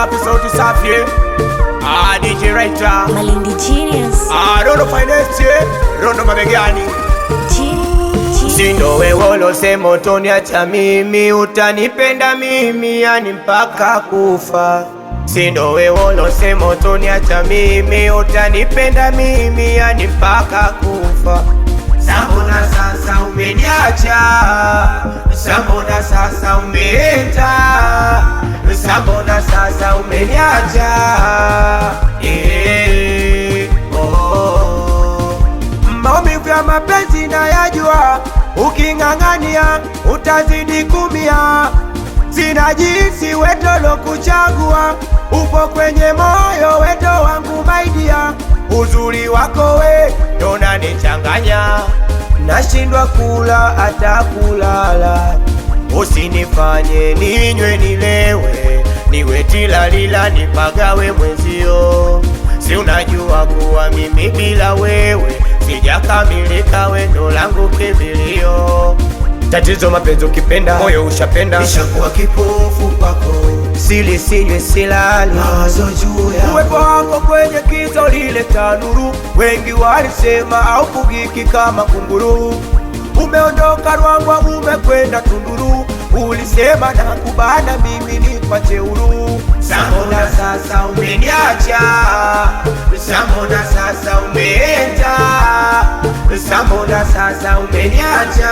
safi, sauti safi. DJ Writer, Malindi Genius, Rono Finance, Rono mabegani. Sindo wewe ulosema utoniacha mimi, utanipenda mimi yani mpaka kufa. Sindo wewe ulosema utoniacha mimi, utanipenda mimi yani mpaka kufa. Sambona sasa umeniacha, sambona sasa umeenda, sambona sasa umeniacha. Maumivu ya mapenzi nayajua, uking'ang'ania utazidi kumia. Sina jinsi wetolo kuchagua, upo kwenye moyo weto wangu maidia. Uzuri wako we ndo unanichanganya, nashindwa kula hata kulala. Usinifanye ninywe nilewe, niwe tilalila nipagawe mwenzio. Si unajua kuwa mimi bila wewe sijakamilika, we ndo langu kimbilio. Tatizo mapenzi ukipenda, moyo ushapenda, nishakuwa kipofu kwako. Sili sinywe silali, mawazo juu ya uwepo wako kwenye giza lileta nuru. Wengi walisema haufugiki kama kunguru, umeondoka Ruangwa umekwenda Tunduru. Ulisema nakubana mimi nipache huru. Sambona sasa umeniacha, sambona sasa umeenda, sambona sasa umeniacha.